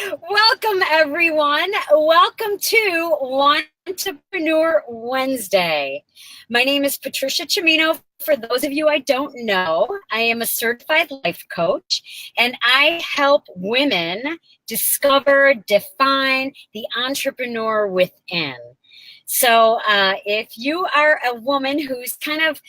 Welcome, everyone. Welcome to Entrepreneur Wednesday. My name is Patricia Cimino. For those of you I don't know, I am a certified life coach, and I help women discover, define the entrepreneur within. So if you are a woman who's kind of,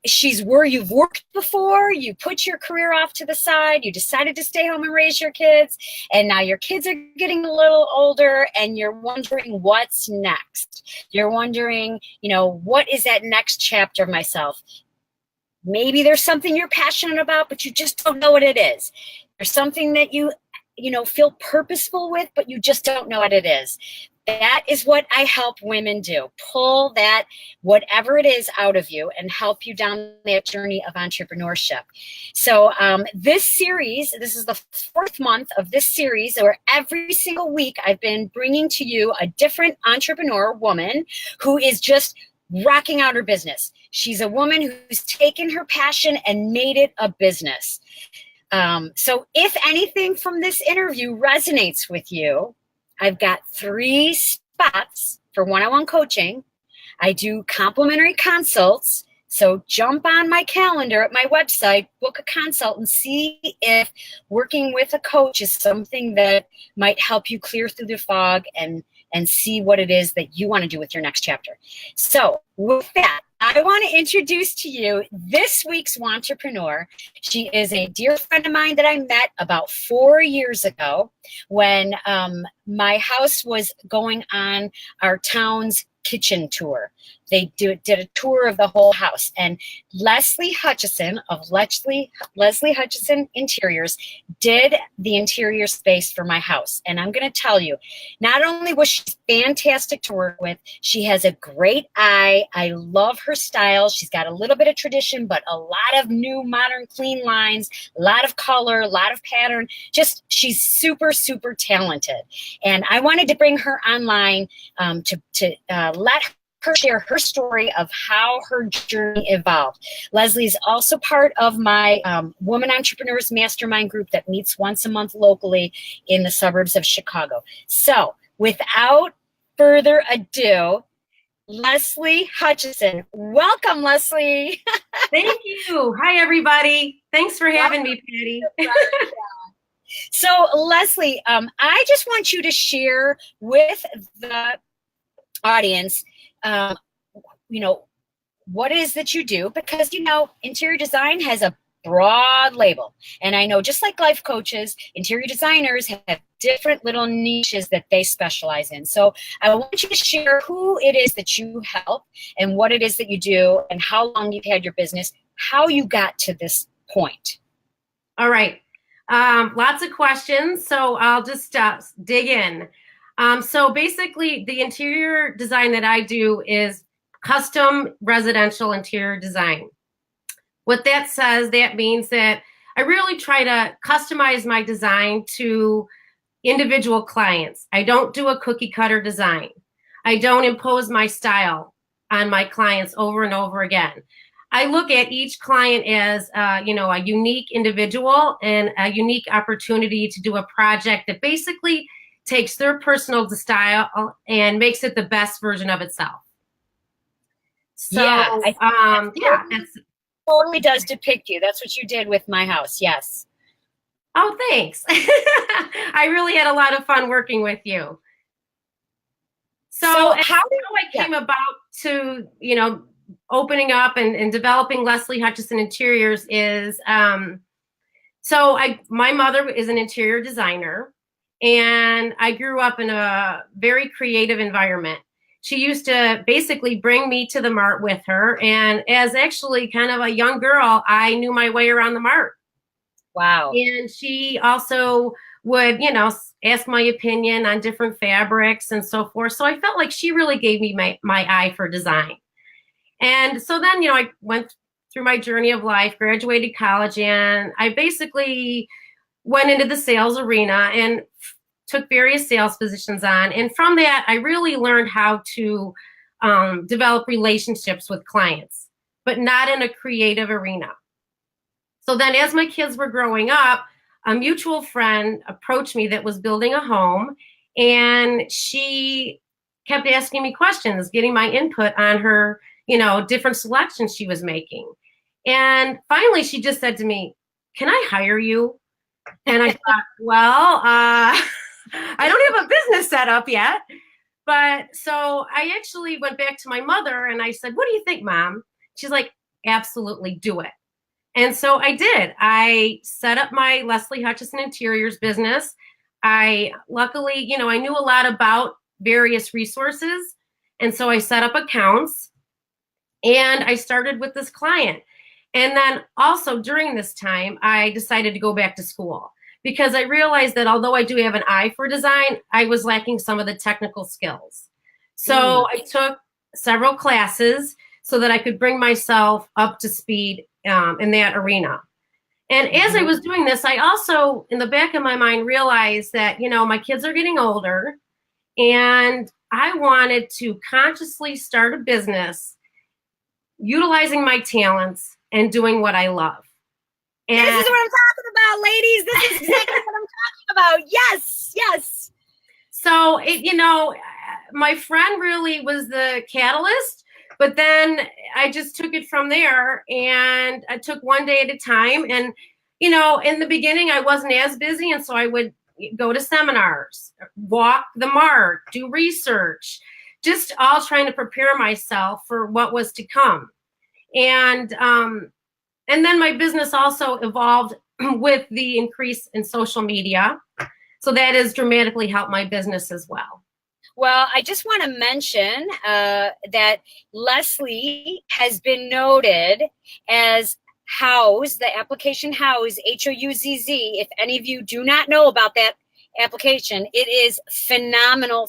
she's where you've worked before, you put your career off to the side, you decided to stay home and raise your kids, and now your kids are getting a little older and you're wondering what's next. You're wondering, what is that next chapter of myself? Maybe there's something you're passionate about, but you just don't know what it is. There's something that you feel purposeful with, but you just don't know what it is. That is what I help women do. Pull that, whatever it is, out of you and help you down that journey of entrepreneurship. So this series, this is the fourth month of this series, where every single week I've been bringing to you a different entrepreneur woman who is just rocking out her business. She's a woman who's taken her passion and made it a business. So if anything from this interview resonates with you, I've got 3 spots for one-on-one coaching. I do complimentary consults. So jump on my calendar at my website, book a consult, and see if working with a coach is something that might help you clear through the fog and see what it is that you want to do with your next chapter. So with that, I want to introduce to you this week's entrepreneur. She is a dear friend of mine that I met about 4 years ago when my house was going on our town's kitchen tour. They did a tour of the whole house, and Leslie Hutchison of Leslie Hutchison Interiors did the interior space for my house. And I'm going to tell you, not only was she fantastic to work with, she has a great eye. I love her style. She's got a little bit of tradition, but a lot of new, modern, clean lines, a lot of color, a lot of pattern. Just, she's super, super talented. And I wanted to bring her online to let her share her story of how her journey evolved. Leslie's also part of my Women Entrepreneurs Mastermind group that meets once a month locally in the suburbs of Chicago. So without further ado, Leslie Hutchison. Welcome, Leslie. Thank you. Hi, everybody. Thanks for having me, Patty. So, Leslie, I just want you to share with the audience, what it is that you do, because, interior design has a broad label. And I know, just like life coaches, interior designers have different little niches that they specialize in. So I want you to share who it is that you help and what it is that you do and how long you've had your business, how you got to this point. All right. Lots of questions. So I'll just dig in. So basically, the interior design that I do is custom residential interior design. What that says, that means that I really try to customize my design to individual clients. I don't do a cookie cutter design. I don't impose my style on my clients over and over again. I look at each client as, a unique individual and a unique opportunity to do a project that basically takes their personal style and makes it the best version of itself. So, it totally does depict you. That's what you did with my house. Yes. Oh, thanks. I really had a lot of fun working with you. So how I came about to, opening up and developing Leslie Hutchison Interiors is, my mother is an interior designer, and I grew up in a very creative environment. She used to basically bring me to the mart with her. And as actually kind of a young girl, I knew my way around the mart. Wow. And she also would, ask my opinion on different fabrics and so forth. So I felt like she really gave me my eye for design. And so then, I went through my journey of life, graduated college, and I basically went into the sales arena and took various sales positions on. And from that, I really learned how to develop relationships with clients, but not in a creative arena. So then as my kids were growing up, a mutual friend approached me that was building a home, and she kept asking me questions, getting my input on her, different selections she was making. And finally, she just said to me, "Can I hire you?" And I thought, well, I don't have a business set up yet. But so I actually went back to my mother and I said, "What do you think, Mom?" She's like, "Absolutely do it." And so I did. I set up my Leslie Hutchison Interiors business. I luckily, I knew a lot about various resources. And so I set up accounts and I started with this client. And then also during this time, I decided to go back to school because I realized that although I do have an eye for design, I was lacking some of the technical skills. So I took several classes so that I could bring myself up to speed in that arena. And as I was doing this, I also, in the back of my mind, realized that, my kids are getting older and I wanted to consciously start a business utilizing my talents and doing what I love. And this is what I'm talking about, ladies. This is exactly what I'm talking about. Yes, yes. So, my friend really was the catalyst, but then I just took it from there and I took one day at a time. And, in the beginning, I wasn't as busy. And so I would go to seminars, walk the mark, do research, just all trying to prepare myself for what was to come. And then my business also evolved with the increase in social media. So that has dramatically helped my business as well. Well, I just want to mention that Leslie has been noted as Houzz, the application Houzz, Houzz. If any of you do not know about that application, it is phenomenal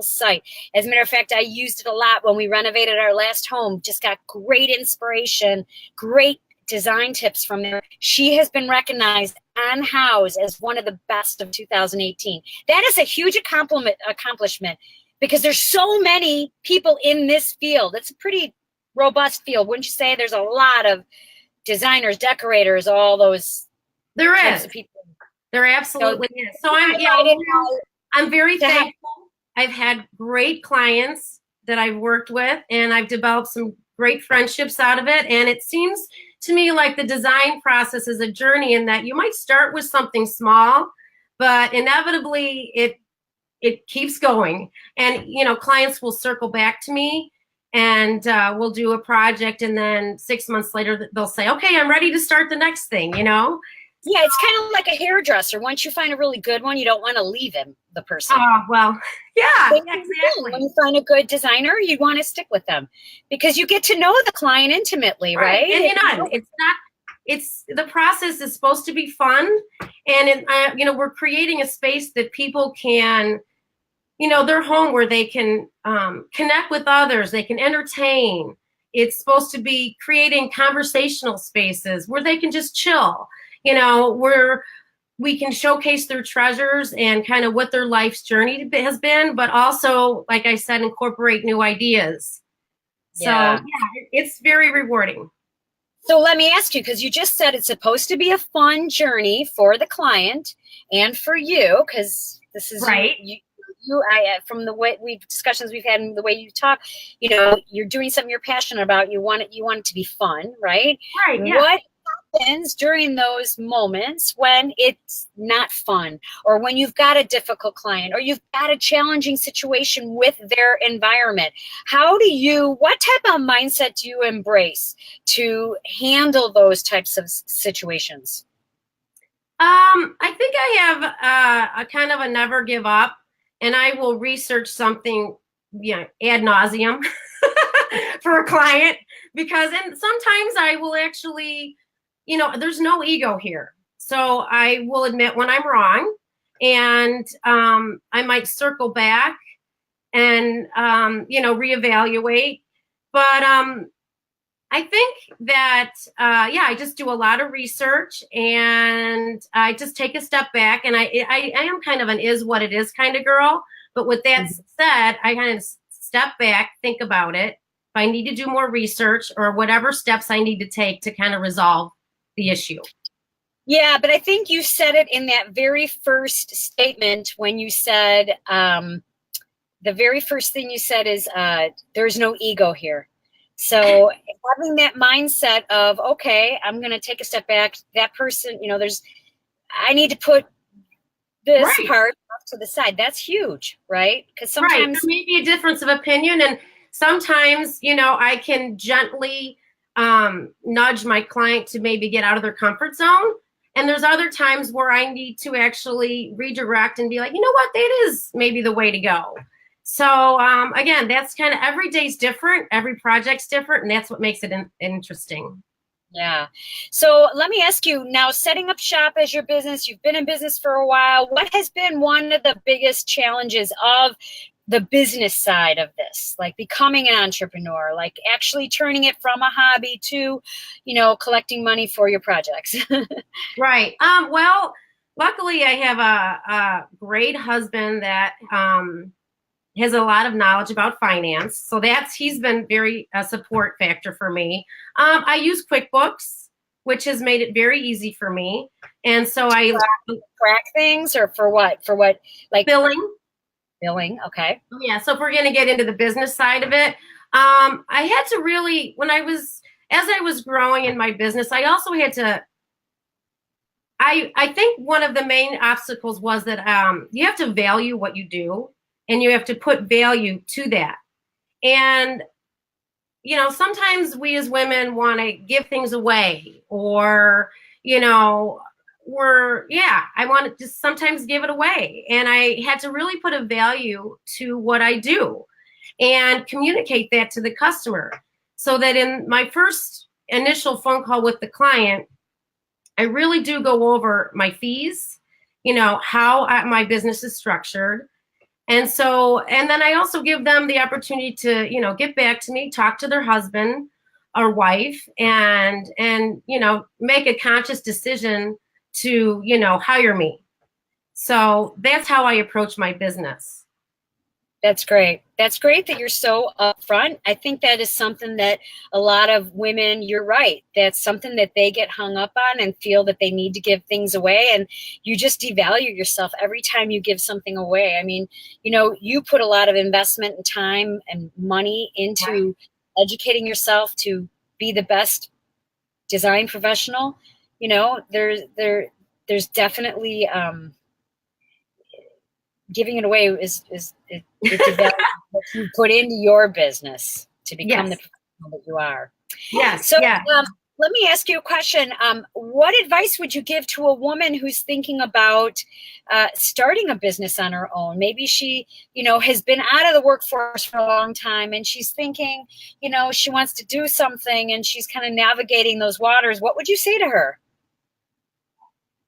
site. As a matter of fact, I used it a lot when we renovated our last home. Just got great inspiration, great design tips from there. She has been recognized on Houzz as one of the best of 2018. That is a huge accomplishment because there's so many people in this field. It's a pretty robust field, wouldn't you say? There's a lot of designers, decorators, all those types of people. There absolutely is. So I'm very thankful. I've had great clients that I've worked with, and I've developed some great friendships out of it. And it seems to me like the design process is a journey in that you might start with something small, but inevitably it keeps going. And, clients will circle back to me and we'll do a project. And then 6 months later, they'll say, "Okay, I'm ready to start the next thing," Yeah, it's kind of like a hairdresser. Once you find a really good one, you don't want to leave the person. Oh, well, yeah, exactly. When you find a good designer, you want to stick with them because you get to know the client intimately, right? And it's the process is supposed to be fun. And, we're creating a space that people can, their home where they can connect with others, they can entertain. It's supposed to be creating conversational spaces where they can just chill. Where we can showcase their treasures and kind of what their life's journey has been, but also, like I said, incorporate new ideas. So, it's very rewarding. So let me ask you, because you just said it's supposed to be a fun journey for the client and for you, because this is right. From the way discussions we've had and the way you talk, you're doing something you're passionate about. You want it to be fun, right? Right. Yeah. What happens during those moments when it's not fun, or when you've got a difficult client, or you've got a challenging situation with their environment? What type of mindset do you embrace to handle those types of situations? I think I have a kind of a never give up, and I will research something, ad nauseum for a client, and sometimes I will actually, there's no ego here. So I will admit when I'm wrong, and I might circle back and, reevaluate. But I think that, I just do a lot of research and I just take a step back, and I am kind of an is what it is kind of girl. But with that said, I kind of step back, think about it. If I need to do more research or whatever steps I need to take to kind of resolve the issue. Yeah, but I think you said it in that very first statement when you said, the very first thing you said is, there's no ego here. So having that mindset of, okay, I'm going to take a step back. That person, I need to put this Right. part off to the side. That's huge, right? Because Right. There sometimes, may be a difference of opinion, and sometimes, I can gently nudge my client to maybe get out of their comfort zone. And there's other times where I need to actually redirect and be like, you know what, that is maybe the way to go. So again, that's kind of every day's different, every project's different, and that's what makes it interesting. yeah. So let me ask you now, setting up shop as your business, you've been in business for a while. What has been one of the biggest challenges of the business side of this, like becoming an entrepreneur, like actually turning it from a hobby to, collecting money for your projects? Right. Well, luckily I have a great husband that has a lot of knowledge about finance. So he's been very a support factor for me. I use QuickBooks, which has made it very easy for me. And so I Track things, or for what? For what? Like billing. billing. Okay. Yeah. So if we're going to get into the business side of it, I had to really, as I was growing in my business, I also had to, I think one of the main obstacles was that you have to value what you do and you have to put value to that. And, sometimes we as women want to give things away, or, I want to just sometimes give it away. And I had to really put a value to what I do and communicate that to the customer, so that in my first initial phone call with the client, I really do go over my fees, how my business is structured. And then I also give them the opportunity to, get back to me, talk to their husband or wife, and make a conscious decision to, hire me. So that's how I approach my business. That's great. That's great that you're so upfront. I think that is something that a lot of women, you're right, that's something that they get hung up on and feel that they need to give things away. And you just devalue yourself every time you give something away. I mean, you put a lot of investment and time and money into educating yourself to be the best design professional. There's definitely, giving it away is what you put into your business to become Yes. the professional that you are. Yes. So Yeah. let me ask you a question. What advice would you give to a woman who's thinking about starting a business on her own? Maybe she, has been out of the workforce for a long time and she's thinking, she wants to do something and she's kind of navigating those waters. What would you say to her?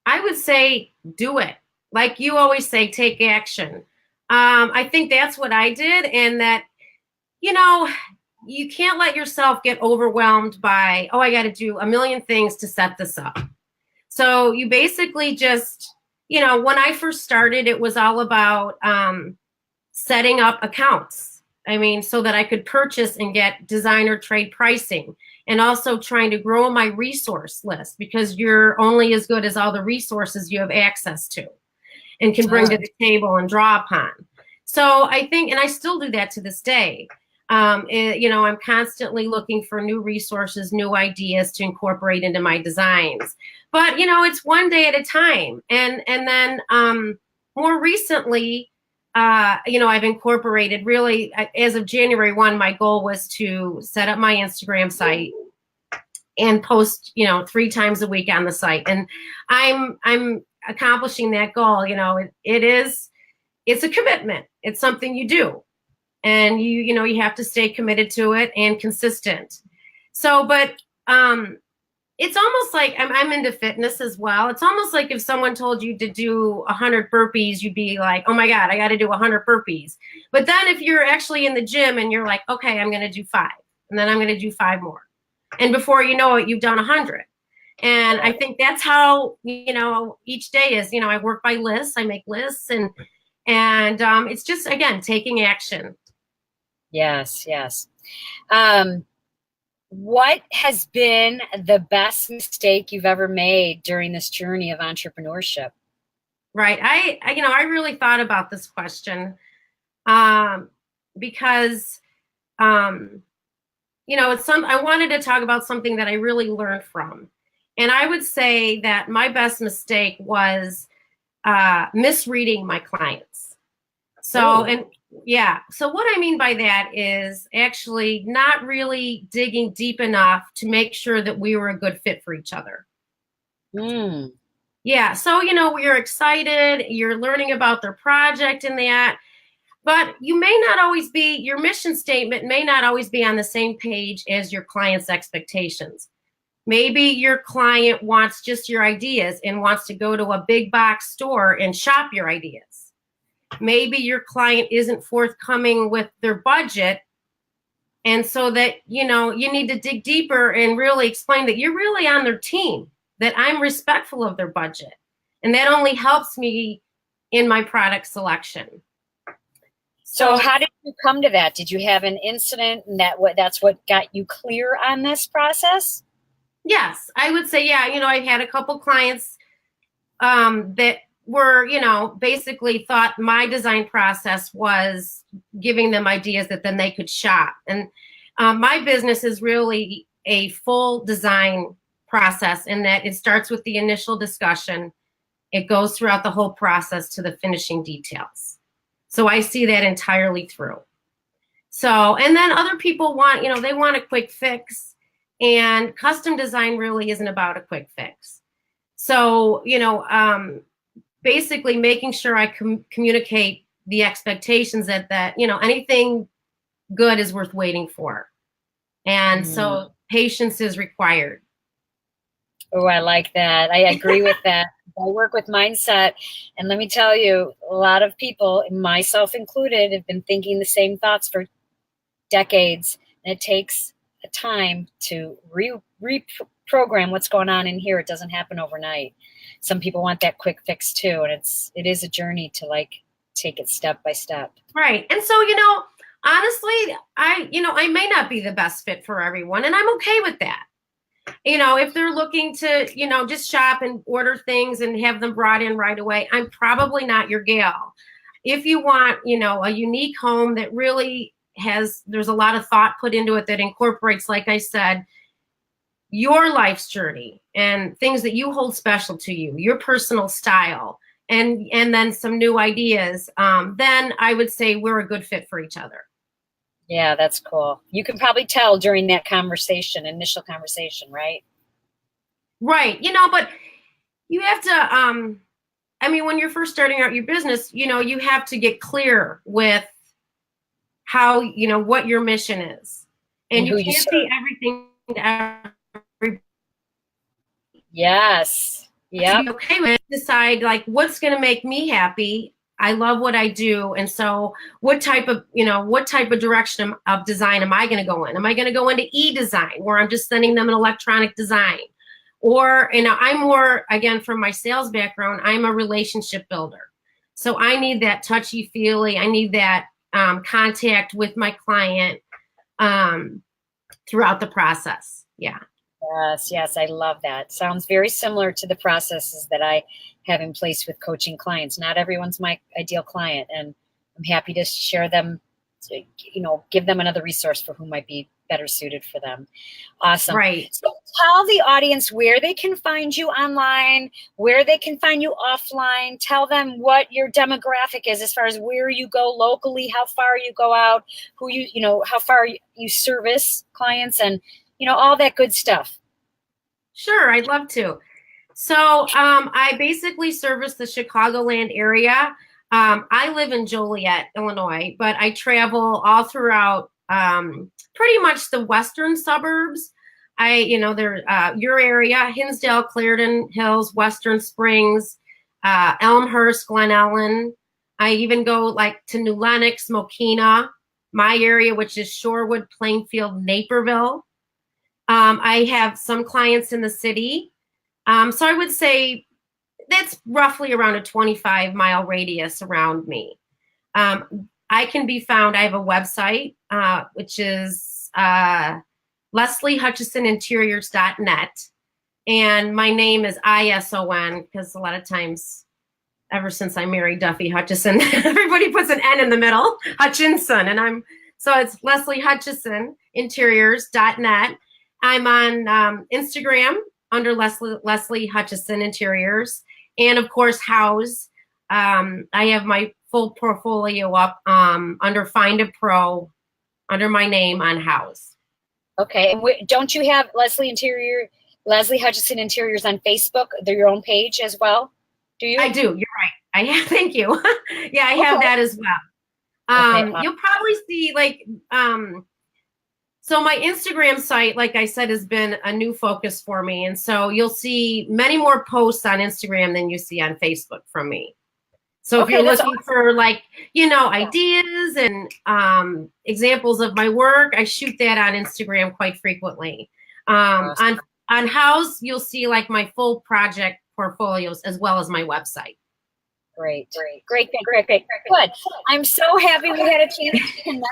I would say do it. Like you always say, take action. I think that's what I did, and that, you can't let yourself get overwhelmed by, oh, I got to do a million things to set this up. So you basically just, when I first started, it was all about setting up accounts. I mean, so that I could purchase and get designer trade pricing, and also trying to grow my resource list, because you're only as good as all the resources you have access to and can bring to the table and draw upon. So I think, and I still do that to this day. I'm constantly looking for new resources, new ideas to incorporate into my designs. But, it's one day at a time. And then more recently, I've incorporated, really, as of January 1, my goal was to set up my Instagram site and post, 3 times a week on the site. And I'm accomplishing that goal. It's a commitment. It's something you do. And you have to stay committed to it and consistent. So, but it's almost like I'm into fitness as well. It's almost like if someone told you to do 100 burpees, you'd be like, oh my God, I got to do 100 burpees. But then if you're actually in the gym and you're like, okay, I'm going to do 5, and then I'm going to do 5 more. And before you know it, you've done 100. And I think that's how, each day is. I work by lists. I make lists, and it's just, again, taking action. Yes, yes. What has been the best mistake you've ever made during this journey of entrepreneurship? Right. I really thought about this question um, because, um, I wanted to talk about something that I really learned from. And I would say that my best mistake was misreading my clients. So, Oh. and yeah, so what I mean by that is actually not really digging deep enough to make sure that we were a good fit for each other. Mm. Yeah, so you're excited, you're learning about their project and that, but you may not always be, your mission statement may not always be on the same page as your client's expectations. Maybe your client wants just your ideas and wants to go to a big box store and shop your ideas. Maybe your client isn't forthcoming with their budget. And so that, you need to dig deeper and really explain that you're really on their team, that I'm respectful of their budget. And that only helps me in my product selection. So So, how did you come to that? Did you have an incident and that's what got you clear on this process? yes, I would say, yeah, I've had a couple clients that were, basically thought my design process was giving them ideas that then they could shop. And my business is really a full design process in that it starts with the initial discussion. It goes throughout the whole process to the finishing details. So I see that entirely through. So, and then other people want, they want a quick fix, and custom design really isn't about a quick fix. So, basically making sure I communicate the expectations that anything good is worth waiting for. And Mm. so patience is required. Oh, I like that. I agree with that. I work with mindset, and let me tell you, a lot of people, myself included, have been thinking the same thoughts for decades, and it takes a time to reprogram what's going on in here. It doesn't happen overnight. Some people want that quick fix too, and it is a journey to like take it step by step. Right. And so, honestly, I may not be the best fit for everyone, and I'm okay with that. If they're looking to, just shop and order things and have them brought in right away, I'm probably not your gal. If you want, a unique home that really there's a lot of thought put into it that incorporates, like I said, your life's journey and things that you hold special to you, your personal style, and then some new ideas, then I would say we're a good fit for each other. Yeah, that's cool. You can probably tell during that initial conversation, right? Right. But you have to, when you're first starting out your business, you have to get clear with how, what your mission is. And And you who you can't be serve. everything to everybody. Yes. To Yep. be okay with, decide like what's going to make me happy. I love what I do. And so what type of direction of design am I going to go in? Am I going to go into e-design where I'm just sending them an electronic design? Or, I'm more, again, from my sales background, I'm a relationship builder. So I need that touchy-feely. I need that contact with my client throughout the process. Yeah. Yes, yes, I love that. Sounds very similar to the processes that I have in place with coaching clients. Not everyone's my ideal client, and I'm happy to share them, to, give them another resource for who might be better suited for them. Awesome. Right. So tell the audience where they can find you online, where they can find you offline. Tell them what your demographic is as far as where you go locally, how far you go out, how far you service clients, and all that good stuff. Sure, I'd love to. So I basically service the Chicagoland area. I live in Joliet, Illinois, but I travel all throughout pretty much the western suburbs. Your area, Hinsdale, Clarendon Hills, Western Springs, Elmhurst, Glen Ellen. I even go like to New Lenox, Mokina, my area, which is Shorewood, Plainfield, Naperville. I have some clients in the city. So I would say that's roughly around a 25-mile radius around me. I can be found, I have a website, which is LeslieHutchisonInteriors.net. And my name is ISON because a lot of times, ever since I married Duffy Hutchison, everybody puts an N in the middle, Hutchinson. And so it's LeslieHutchisonInteriors.net. I'm on Instagram under Leslie Hutchison Interiors. And of course, House. I have my full portfolio up under Find a Pro under my name on House. Okay. And don't you have Leslie Hutchison Interiors on Facebook? They're your own page as well? Do you? I do. You're right. I have. Thank you. Yeah, I have that as well. You'll probably see so my Instagram site, like I said, has been a new focus for me. And so you'll see many more posts on Instagram than you see on Facebook from me. So if you're looking for ideas and examples of my work, I shoot that on Instagram quite frequently. On House, you'll see like my full project portfolios as well as my website. Great. Good. I'm so happy we had a chance to connect.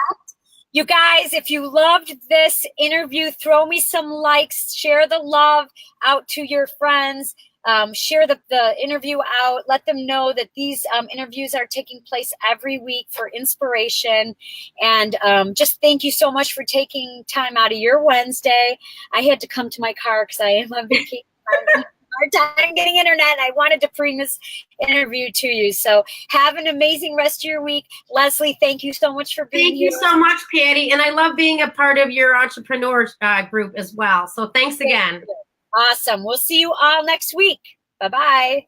You guys, if you loved this interview, throw me some likes, share the love out to your friends, share the interview out, let them know that these interviews are taking place every week for inspiration. And just thank you so much for taking time out of your Wednesday. I had to come to my car because I am on vacation. Hard time getting internet. I wanted to bring this interview to you. So have an amazing rest of your week. Leslie, thank you so much for being here. Thank you so much, Patty. And I love being a part of your entrepreneur group as well. So thanks again. Awesome. We'll see you all next week. Bye-bye.